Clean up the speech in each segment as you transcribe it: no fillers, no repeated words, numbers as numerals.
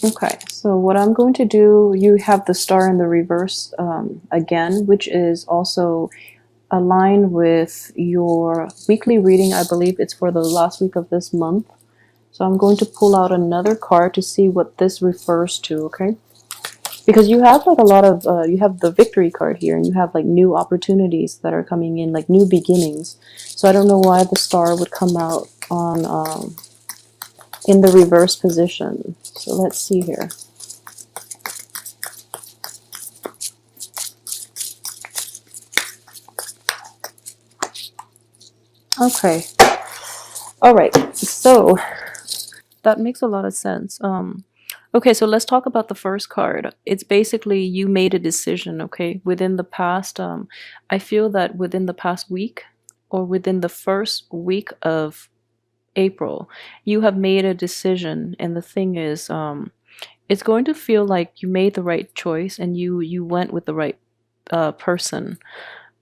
Okay, so what I'm going to do, you have the star in the reverse again, which is also aligned with your weekly reading. I believe it's for the last week of this month. So I'm going to pull out another card to see what this refers to, okay? Because you have like a lot of, you have the victory card here, and you have like new opportunities that are coming in, like new beginnings. So I don't know why the star would come out on in the reverse position. So let's see here. Okay. All right. So that makes a lot of sense. Okay, so let's talk about the first card. It's basically you made a decision, okay? Within the past, I feel that within the past week or within the first week of April, you have made a decision. And the thing is, it's going to feel like you made the right choice and you went with the right person.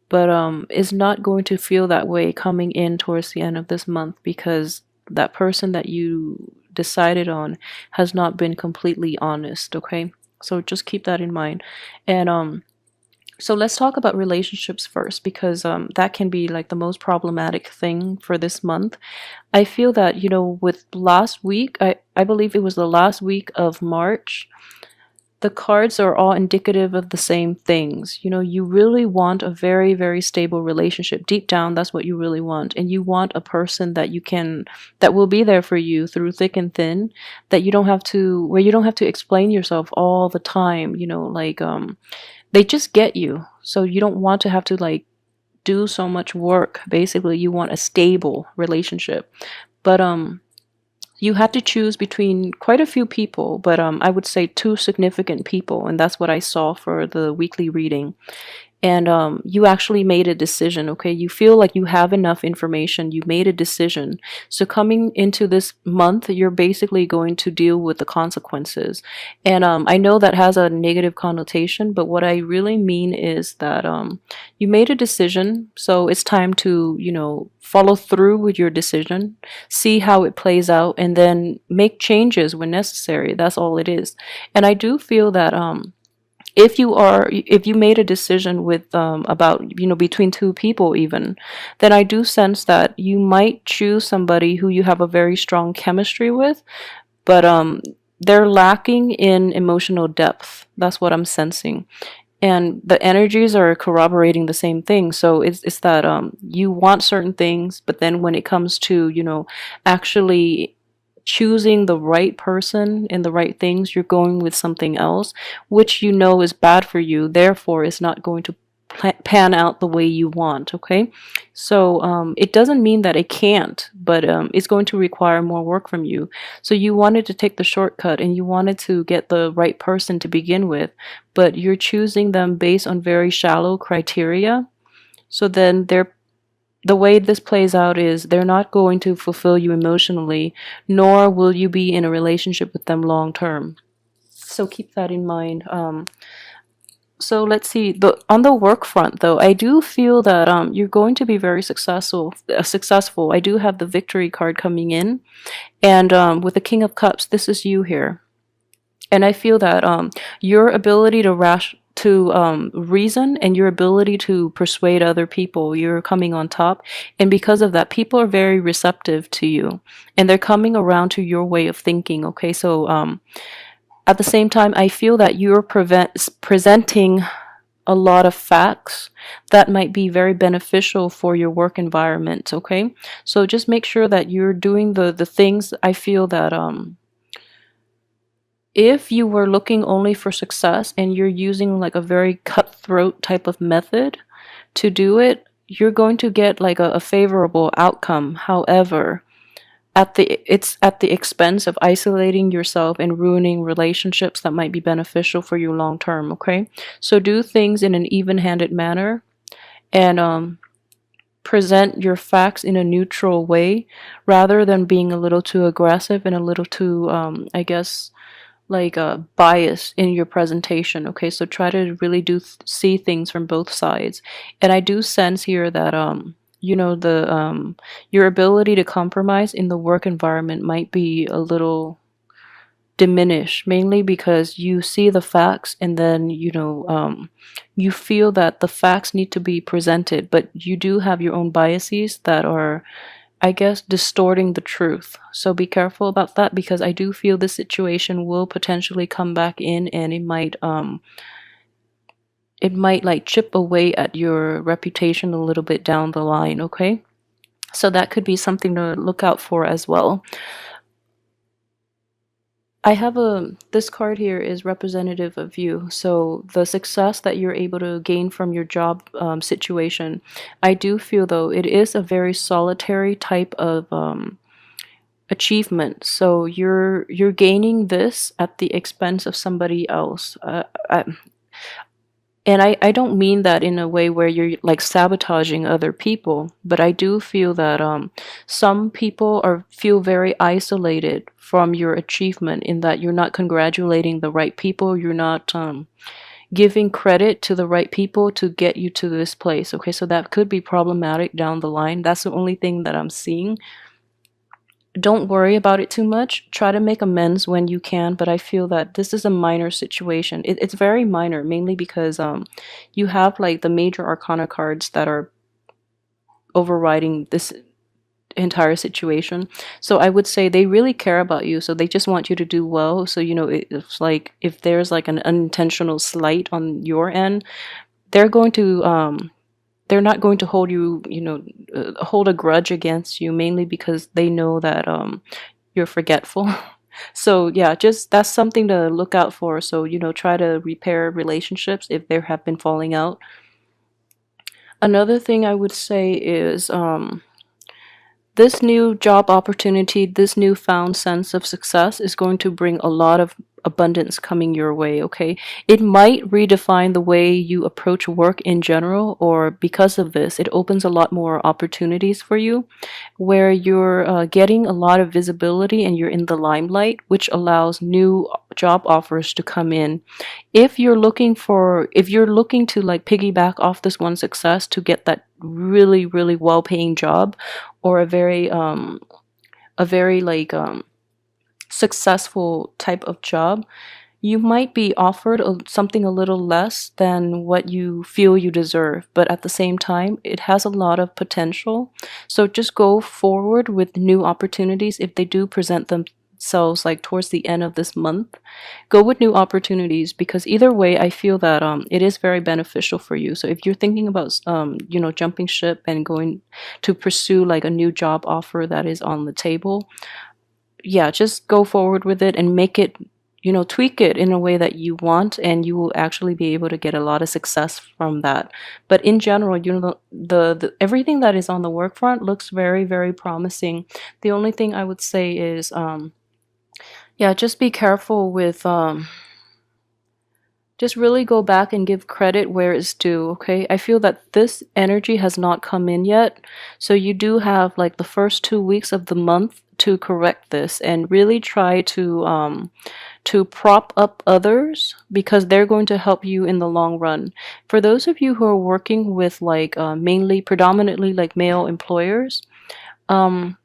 But it's not going to feel that way coming in towards the end of this month, because that person that you decided on has not been completely honest, okay? So just keep that in mind. And so let's talk about relationships first, because that can be like the most problematic thing for this month. I feel that, you know, with last week, I believe it was the last week of March, the cards are all indicative of the same things. You know, you really want a very, very stable relationship. Deep down, that's what you really want. And you want a person that you can, that will be there for you through thick and thin, that you don't have to, where you don't have to explain yourself all the time, you know, like, they just get you. So you don't want to have to like do so much work. Basically, you want a stable relationship. But, you had to choose between quite a few people, but I would say two significant people, and that's what I saw for the weekly reading. And you actually made a decision, okay? You feel like you have enough information, you made a decision. So coming into this month, you're basically going to deal with the consequences. And I know that has a negative connotation, but what I really mean is that you made a decision, so it's time to, you know, follow through with your decision, see how it plays out, and then make changes when necessary. That's all it is. And I do feel that if you made a decision with about, you know, between two people even, then I do sense that you might choose somebody who you have a very strong chemistry with, but they're lacking in emotional depth. That's what I'm sensing. And the energies are corroborating the same thing. So it's that you want certain things, but then when it comes to, you know, actually choosing the right person and the right things, you're going with something else, which you know is bad for you. Therefore, it's not going to pan out the way you want, okay? So it doesn't mean that it can't, but it's going to require more work from you. So you wanted to take the shortcut and you wanted to get the right person to begin with, but you're choosing them based on very shallow criteria. So then the way this plays out is they're not going to fulfill you emotionally, nor will you be in a relationship with them long term. So keep that in mind. So let's see. On the work front, though, I do feel that you're going to be very successful. Successful. I do have the victory card coming in, and with the King of Cups, this is you here, and I feel that your ability to reason and your ability to persuade other people, you're coming on top, and because of that, people are very receptive to you, and they're coming around to your way of thinking. Okay, so at the same time, I feel that you're presenting a lot of facts that might be very beneficial for your work environment, okay? So just make sure that you're doing the things. I feel that if you were looking only for success and you're using like a very cutthroat type of method to do it, you're going to get like a favorable outcome. However, it's at the expense of isolating yourself and ruining relationships that might be beneficial for you long term, okay? So do things in an even-handed manner, and present your facts in a neutral way, rather than being a little too aggressive and a little too I guess like bias in your presentation, okay? So try to really see things from both sides. And I do sense here that you know, the your ability to compromise in the work environment might be a little diminish, mainly because you see the facts and then you feel that the facts need to be presented, but you do have your own biases that are, I guess, distorting the truth. So be careful about that, because I do feel this situation will potentially come back in, and it might like chip away at your reputation a little bit down the line, okay? So that could be something to look out for as well. I have this card here is representative of you. So the success that you're able to gain from your job situation, I do feel though it is a very solitary type of achievement. So you're gaining this at the expense of somebody else. And I don't mean that in a way where you're like sabotaging other people, but I do feel that some people are feel very isolated from your achievement, in that you're not congratulating the right people, you're not giving credit to the right people to get you to this place. Okay, so that could be problematic down the line. That's the only thing that I'm seeing. Don't worry about it too much. Try to make amends when you can, but I feel that this is a minor situation. It's very minor, mainly because you have like the major arcana cards that are overriding this entire situation. So I would say they really care about you. So they just want you to do well. So it's like if there's like an unintentional slight on your end, they're going to they're not going to hold you, hold a grudge against you, mainly because they know that you're forgetful. So yeah, just that's something to look out for. So try to repair relationships if there have been falling out. Another thing I would say is this new job opportunity, this newfound sense of success is going to bring a lot of abundance coming your way, okay? It might redefine the way you approach work in general, or because of this, it opens a lot more opportunities for you where you're getting a lot of visibility and you're in the limelight, which allows new job offers to come in. If you're looking to like piggyback off this one success to get that really, really well-paying job, or a very like successful type of job, you might be offered something a little less than what you feel you deserve, but at the same time, it has a lot of potential. So just go forward with new opportunities if they do present themselves like towards the end of this month. Go with new opportunities, because either way, I feel that it is very beneficial for you. So if you're thinking about jumping ship and going to pursue like a new job offer that is on the table, yeah, just go forward with it and make it, tweak it in a way that you want, and you will actually be able to get a lot of success from that. But in general, the everything that is on the work front looks very, very promising. The only thing I would say is, yeah, just be careful with, just really go back and give credit where it's due, okay? I feel that this energy has not come in yet. So you do have like the first 2 weeks of the month to correct this, and really try to prop up others, because they're going to help you in the long run. For those of you who are working with like mainly predominantly like male employers,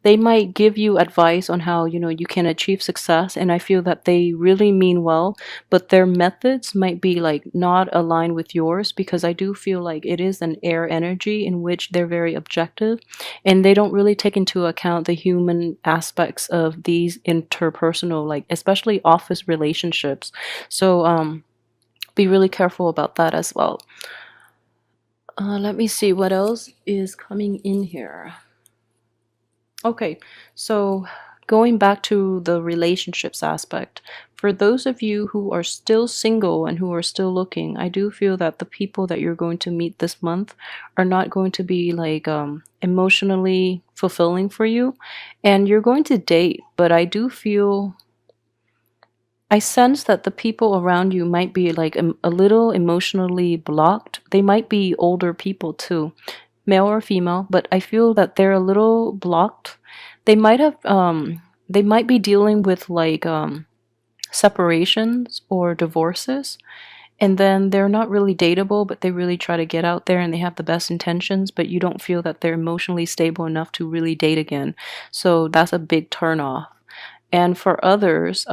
they might give you advice on how you can achieve success, and I feel that they really mean well, but their methods might be like not aligned with yours, because I do feel like it is an air energy in which they're very objective, and they don't really take into account the human aspects of these interpersonal, like especially office relationships. So be really careful about that as well. Let me see what else is coming in here. Okay, so going back to the relationships aspect, for those of you who are still single and who are still looking, I do feel that the people that you're going to meet this month are not going to be like emotionally fulfilling for you, and you're going to date, but I sense that the people around you might be like a little emotionally blocked. They might be older people too, male or female, but I feel that they're a little blocked. They might be dealing with like separations or divorces, and then they're not really dateable, but they really try to get out there and they have the best intentions, but you don't feel that they're emotionally stable enough to really date again. So that's a big turn off. And for others,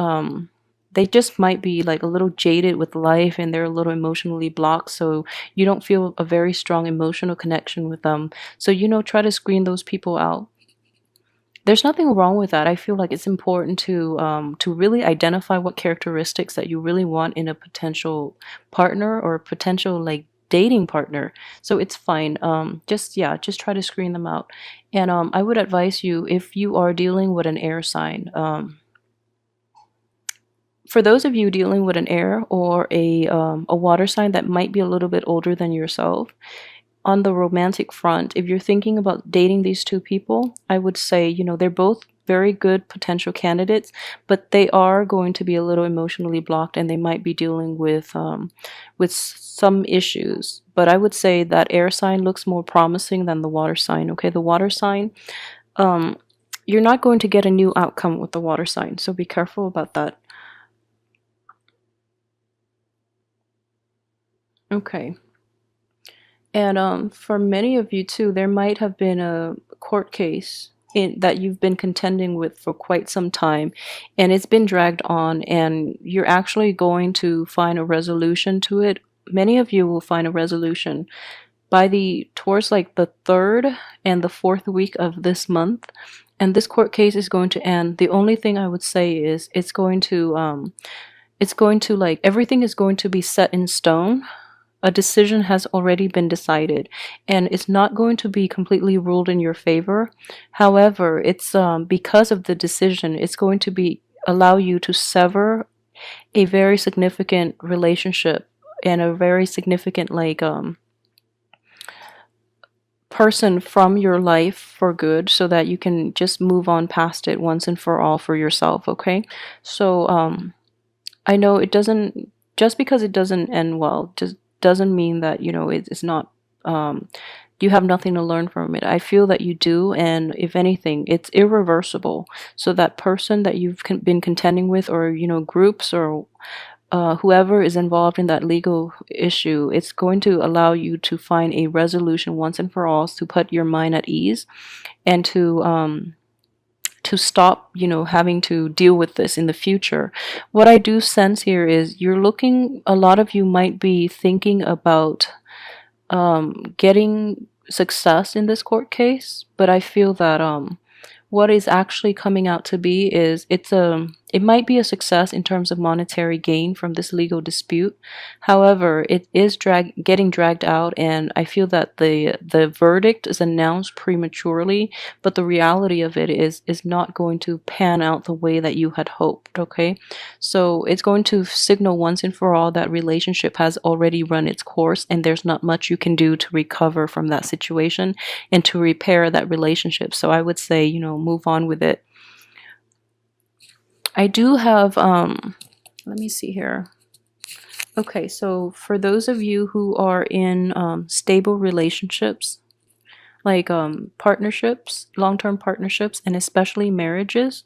they just might be like a little jaded with life and they're a little emotionally blocked, so you don't feel a very strong emotional connection with them. So, try to screen those people out. There's nothing wrong with that. I feel like it's important to really identify what characteristics that you really want in a potential partner or a potential like dating partner. So it's fine. Just yeah, just try to screen them out. And I would advise you, if you are dealing with an air sign, for those of you dealing with an air or a water sign that might be a little bit older than yourself, on the romantic front, if you're thinking about dating these two people, I would say, they're both very good potential candidates, but they are going to be a little emotionally blocked and they might be dealing with some issues. But I would say that air sign looks more promising than the water sign. Okay, the water sign, um, you're not going to get a new outcome with the water sign, so be careful about that. Okay. And for many of you too, there might have been a court case that you've been contending with for quite some time, and it's been dragged on, and you're actually going to find a resolution to it. Many of you will find a resolution by the towards like the third and the fourth week of this month, and this court case is going to end. The only thing I would say is it's going to like everything is going to be set in stone. A decision has already been decided and it's not going to be completely ruled in your favor. However, it's because of the decision, it's going to be allow you to sever a very significant relationship and a very significant like person from your life for good, so that you can just move on past it once and for all for yourself. Okay, so I know it doesn't, just because it doesn't end well, just doesn't mean that, it's not, you have nothing to learn from it. I feel that you do, and if anything, it's irreversible. So that person that you've been contending with, or, groups, or whoever is involved in that legal issue, it's going to allow you to find a resolution once and for all, to put your mind at ease, and to stop, having to deal with this in the future. What I do sense here is a lot of you might be thinking about getting success in this court case, but I feel that what is actually coming out to be is it might be a success in terms of monetary gain from this legal dispute. However, it is getting dragged out, and I feel that the verdict is announced prematurely, but the reality of it is not going to pan out the way that you had hoped. Okay, so it's going to signal once and for all that relationship has already run its course, and there's not much you can do to recover from that situation and to repair that relationship. So I would say, move on with it. I do have, let me see here. Okay, so for those of you who are in stable relationships, like partnerships, long-term partnerships, and especially marriages,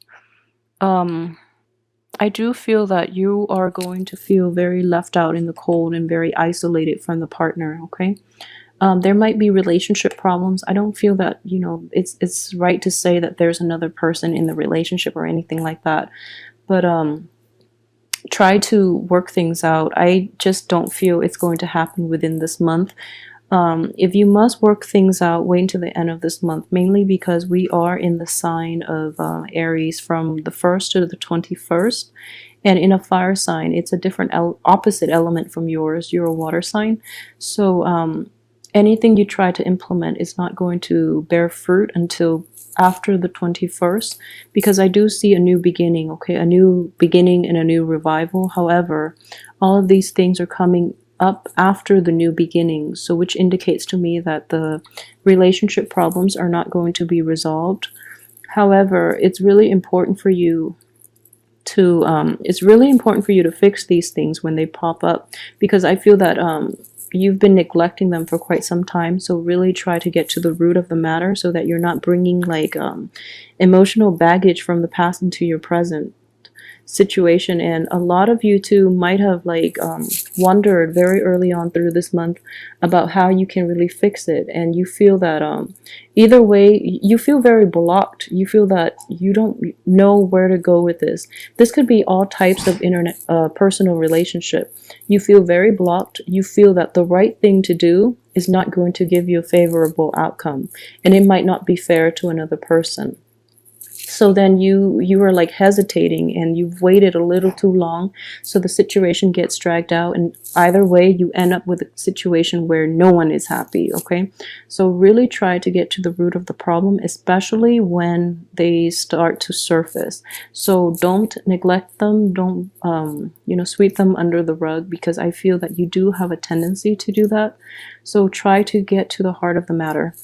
I do feel that you are going to feel very left out in the cold and very isolated from the partner. Okay, there might be relationship problems. I don't feel that, it's right to say that there's another person in the relationship or anything like that. But try to work things out. I just don't feel it's going to happen within this month. If you must work things out, wait until the end of this month, mainly because we are in the sign of Aries from the 1st to the 21st. And in a fire sign, it's a different opposite element from yours. You're a water sign. So anything you try to implement is not going to bear fruit until after the 21st, because I do see a new beginning. Okay, a new beginning and a new revival. However, all of these things are coming up after the new beginning, so which indicates to me that the relationship problems are not going to be resolved. However, it's really important for you to fix these things when they pop up, because I feel that you've been neglecting them for quite some time. So really try to get to the root of the matter, so that you're not bringing like emotional baggage from the past into your present. situation, and a lot of you too might have like wondered very early on through this month about how you can really fix it, and you feel that either way you feel very blocked. You feel that you don't know where to go with this. This could be all types of internet personal relationship. You feel very blocked. You feel that the right thing to do is not going to give you a favorable outcome, and it might not be fair to another person. So then you are like hesitating, and you've waited a little too long, so the situation gets dragged out, and either way you end up with a situation where no one is happy. Okay, so really try to get to the root of the problem, especially when they start to surface. So don't neglect them. Don't sweep them under the rug, because I feel that you do have a tendency to do that. So try to get to the heart of the matter.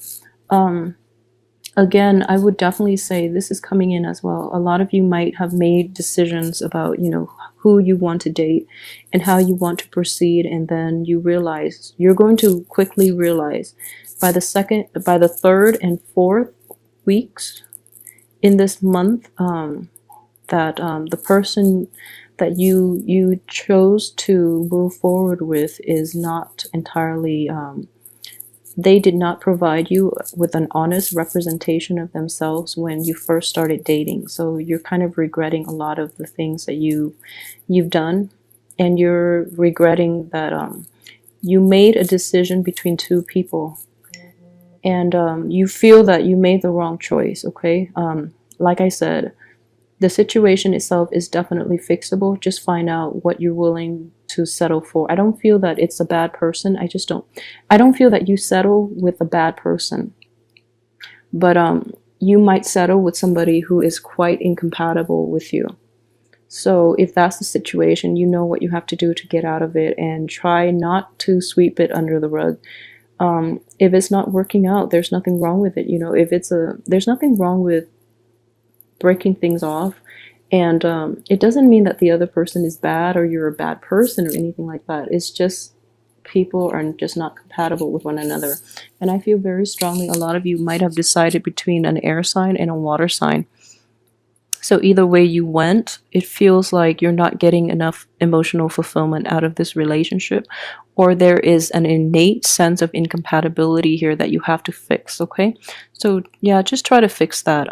Again, I would definitely say this is coming in as well. A lot of you might have made decisions about, who you want to date and how you want to proceed, and then you're going to quickly realize by the third and fourth weeks in this month, that the person that you chose to move forward with is not entirely they did not provide you with an honest representation of themselves when you first started dating. So you're kind of regretting a lot of the things that you've done, and you're regretting that you made a decision between two people, and you feel that you made the wrong choice. Okay, like I said, the situation itself is definitely fixable. Just find out what you're willing to settle for. I don't feel that it's a bad person. I don't feel that you settle with a bad person. But you might settle with somebody who is quite incompatible with you. So if that's the situation, you know what you have to do to get out of it, and try not to sweep it under the rug. If it's not working out, there's nothing wrong with it. There's nothing wrong with breaking things off, and it doesn't mean that the other person is bad or you're a bad person or anything like that. It's just people are just not compatible with one another. And I feel very strongly a lot of you might have decided between an air sign and a water sign. So either way you went, it feels like you're not getting enough emotional fulfillment out of this relationship, or there is an innate sense of incompatibility here that you have to fix. Okay, so yeah, just try to fix that.